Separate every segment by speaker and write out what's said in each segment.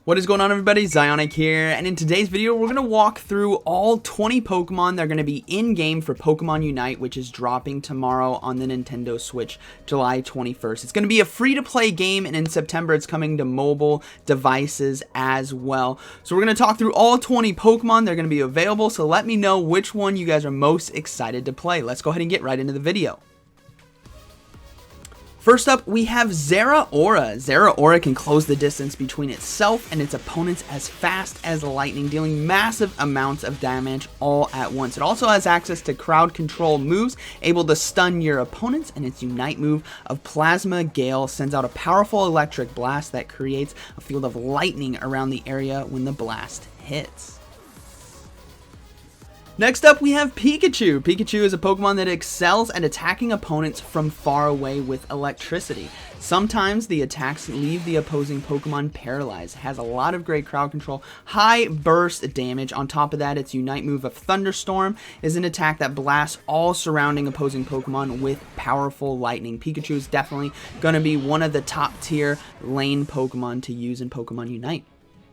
Speaker 1: What is going on, everybody? ZyoniK here, and in today's video we're going to walk through all 20 Pokemon that are going to be in-game for Pokémon UNITE, which is dropping tomorrow on the Nintendo Switch, July 21st. It's going to be a free-to-play game, and in September it's coming to mobile devices as well. So we're going to talk through all 20 Pokemon. They're going to be available, so let me know which one you guys are most excited to play. Let's go ahead and get right into the video. First up, we have Zeraora. Zeraora can close the distance between itself and its opponents as fast as lightning, dealing massive amounts of damage all at once. It also has access to crowd control moves, able to stun your opponents, and its Unite move of Plasma Gale sends out a powerful electric blast that creates a field of lightning around the area when the blast hits. Next up, we have Pikachu. Pikachu is a Pokemon that excels at attacking opponents from far away with electricity. Sometimes the attacks leave the opposing Pokemon paralyzed. It has a lot of great crowd control, high burst damage. On top of that, its Unite move of Thunderstorm is an attack that blasts all surrounding opposing Pokemon with powerful lightning. Pikachu is definitely going to be one of the top tier lane Pokemon to use in Pokemon UNITE.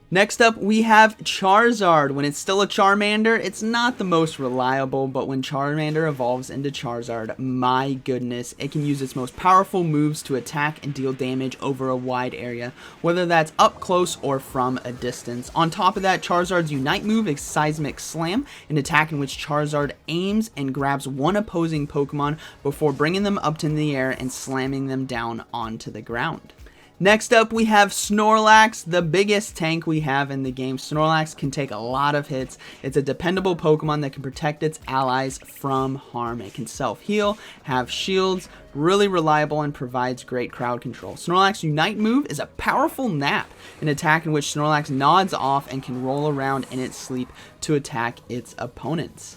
Speaker 1: Next up, we have Charizard. When it's still a Charmander, it's not the most reliable, but when Charmander evolves into Charizard, my goodness, it can use its most powerful moves to attack and deal damage over a wide area, whether that's up close or from a distance. On top of that, Charizard's Unite move is Seismic Slam, an attack in which Charizard aims and grabs one opposing Pokemon before bringing them up in the air and slamming them down onto the ground. Next up, we have Snorlax, the biggest tank we have in the game. Snorlax can take a lot of hits. It's a dependable Pokemon that can protect its allies from harm. It can self-heal, have shields, really reliable, and provides great crowd control. Snorlax's Unite move is a powerful nap, an attack in which Snorlax nods off and can roll around in its sleep to attack its opponents.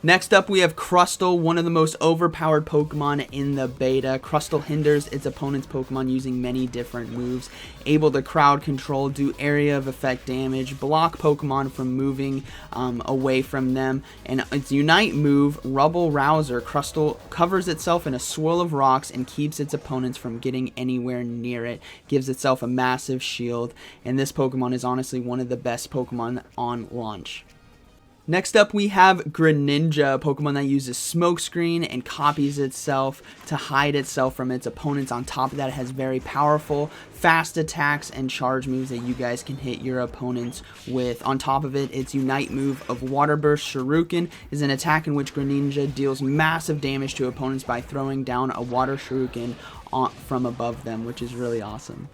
Speaker 1: Next up, we have Crustle, one of the most overpowered Pokemon in the beta. Crustle hinders its opponent's Pokemon using many different moves, able to crowd control, do area of effect damage, block Pokemon from moving away from them, and its Unite move, Rubble Rouser. Crustle covers itself in a swirl of rocks and keeps its opponents from getting anywhere near it, gives itself a massive shield, and this Pokemon is honestly one of the best Pokemon on launch. Next up, we have Greninja, a Pokemon that uses Smokescreen and copies itself to hide itself from its opponents. On top of that, it has very powerful, fast attacks and charge moves that you guys can hit your opponents with. On top of it, its Unite move of Water Burst Shuriken is an attack in which Greninja deals massive damage to opponents by throwing down a Water Shuriken from above them, which is really awesome.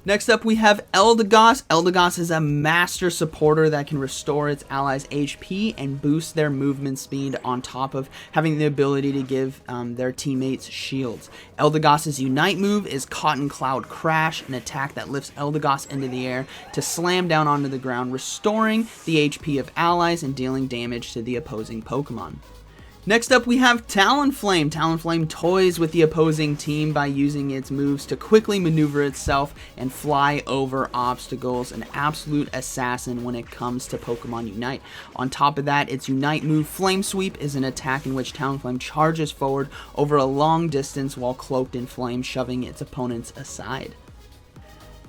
Speaker 1: Next up, we have Eldegoss. Eldegoss is a master supporter that can restore its allies' HP and boost their movement speed, on top of having the ability to give their teammates shields. Eldegoss's Unite move is Cotton Cloud Crash, an attack that lifts Eldegoss into the air to slam down onto the ground, restoring the HP of allies and dealing damage to the opposing Pokemon. Next up, we have Talonflame. Talonflame toys with the opposing team by using its moves to quickly maneuver itself and fly over obstacles. An absolute assassin when it comes to Pokemon UNITE. On top of that, its Unite move, Flame Sweep, is an attack in which Talonflame charges forward over a long distance while cloaked in flame, shoving its opponents aside.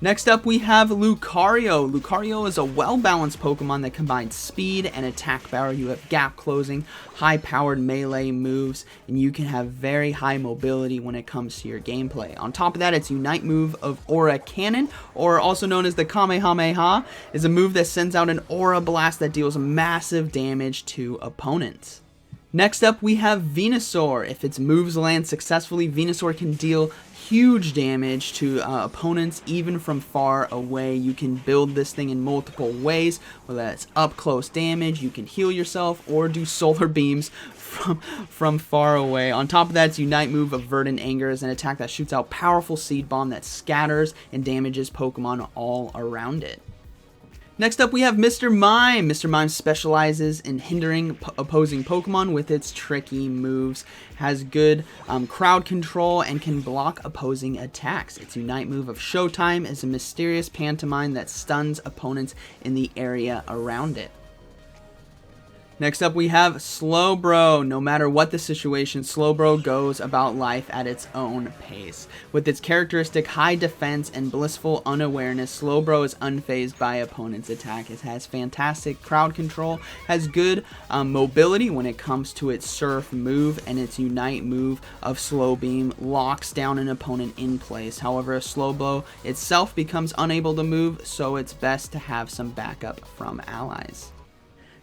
Speaker 1: Next up, we have Lucario. Lucario is a well-balanced Pokemon that combines speed and attack power. You have gap closing, high-powered melee moves, and you can have very high mobility when it comes to your gameplay. On top of that, its Unite move of Aura Cannon, or also known as the Kamehameha, is a move that sends out an Aura Blast that deals massive damage to opponents. Next up, we have Venusaur. If its moves land successfully, Venusaur can deal huge damage to opponents even from far away. You can build this thing in multiple ways, whether that's up close damage, you can heal yourself, or do solar beams from far away. On top of that, its Unite move of Verdant Anger is an attack that shoots out powerful Seed Bomb that scatters and damages Pokemon all around it. Next up, we have Mr. Mime. Mr. Mime specializes in hindering opposing Pokemon with its tricky moves, has good crowd control, and can block opposing attacks. Its Unite move of Showtime is a mysterious pantomime that stuns opponents in the area around it. Next up, we have Slowbro. No matter what the situation, Slowbro goes about life at its own pace. With its characteristic high defense and blissful unawareness, Slowbro is unfazed by opponents' attack. It has fantastic crowd control, has good mobility when it comes to its Surf move, and its Unite move of Slow Beam locks down an opponent in place. However, a Slowbro itself becomes unable to move, so it's best to have some backup from allies.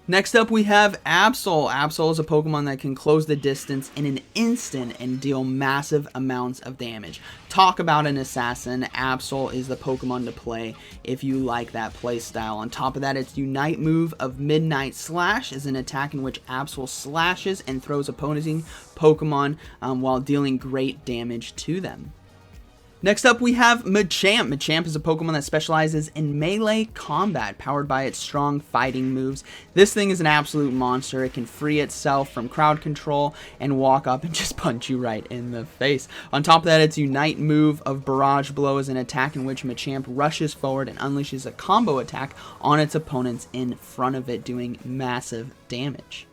Speaker 1: Next up, we have Absol. Absol is a Pokemon that can close the distance in an instant and deal massive amounts of damage. Talk about an assassin. Absol is the Pokemon to play if you like that playstyle. On top of that, its Unite move of Midnight Slash is an attack in which Absol slashes and throws opposing Pokemon while dealing great damage to them. Next up, we have Machamp. Machamp is a Pokemon that specializes in melee combat, powered by its strong fighting moves. This thing is an absolute monster. It can free itself from crowd control and walk up and just punch you right in the face. On top of that, its Unite move of Barrage Blow is an attack in which Machamp rushes forward and unleashes a combo attack on its opponents in front of it, doing massive damage.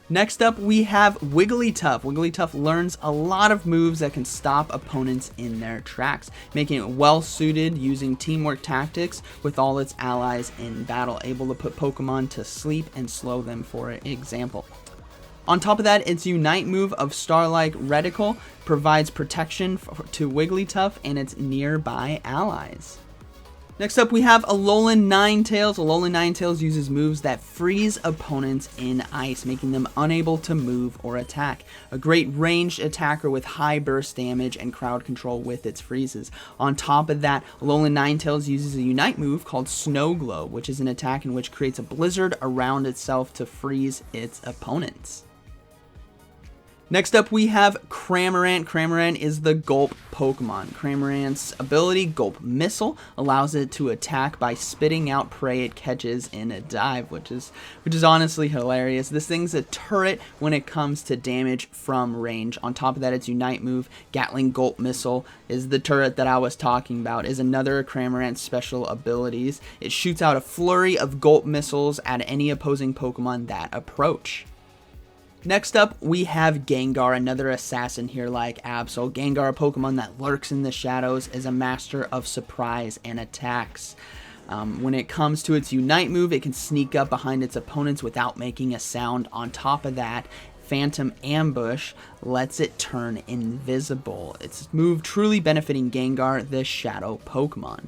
Speaker 1: Next up, we have Wigglytuff. Wigglytuff learns a lot of moves that can stop opponents in their tracks, making it well suited using teamwork tactics with all its allies in battle, able to put Pokemon to sleep and slow them, for example. On top of that, its Unite move of Starlight Reticle provides protection to Wigglytuff and its nearby allies. Next up, we have Alolan Ninetales. Alolan Ninetales uses moves that freeze opponents in ice, making them unable to move or attack. A great ranged attacker with high burst damage and crowd control with its freezes. On top of that, Alolan Ninetales uses a Unite move called Snow Globe, which is an attack in which creates a blizzard around itself to freeze its opponents. Next up, we have Cramorant. Cramorant is the Gulp Pokemon. Cramorant's ability, Gulp Missile, allows it to attack by spitting out prey it catches in a dive, which is honestly hilarious. This thing's a turret when it comes to damage from range. On top of that, its Unite move, Gatling Gulp Missile, is the turret that I was talking about, is another Cramorant's special abilities. It shoots out a flurry of Gulp Missiles at any opposing Pokemon that approach. Next up, we have Gengar, another assassin here like Absol. Gengar, a Pokemon that lurks in the shadows, is a master of surprise and attacks. When it comes to its Unite move, it can sneak up behind its opponents without making a sound. On top of that, Phantom Ambush lets it turn invisible. Its move truly benefiting Gengar, the shadow Pokemon.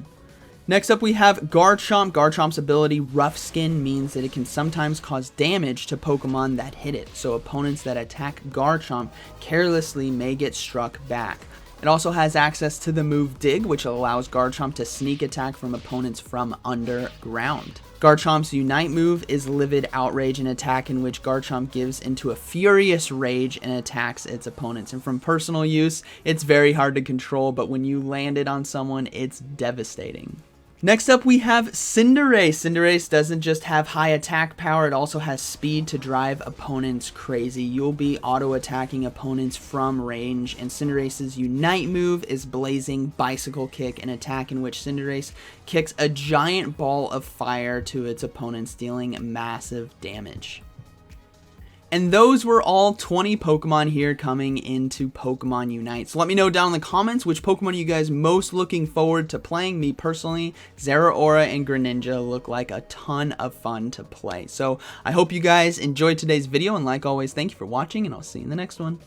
Speaker 1: Next up, we have Garchomp. Garchomp's ability, Rough Skin, means that it can sometimes cause damage to Pokemon that hit it, so opponents that attack Garchomp carelessly may get struck back. It also has access to the move Dig, which allows Garchomp to sneak attack from opponents from underground. Garchomp's Unite move is Livid Outrage, an attack in which Garchomp gives into a furious rage and attacks its opponents. And from personal use, it's very hard to control, but when you land it on someone, it's devastating. Next up, we have Cinderace. Cinderace doesn't just have high attack power, it also has speed to drive opponents crazy. You'll be auto-attacking opponents from range, and Cinderace's Unite move is Blazing Bicycle Kick, an attack in which Cinderace kicks a giant ball of fire to its opponents, dealing massive damage. And those were all 20 Pokemon here coming into Pokemon Unite. So let me know down in the comments which Pokemon are you guys most looking forward to playing. Me personally, Zeraora and Greninja look like a ton of fun to play. So I hope you guys enjoyed today's video, and like always, thank you for watching, and I'll see you in the next one.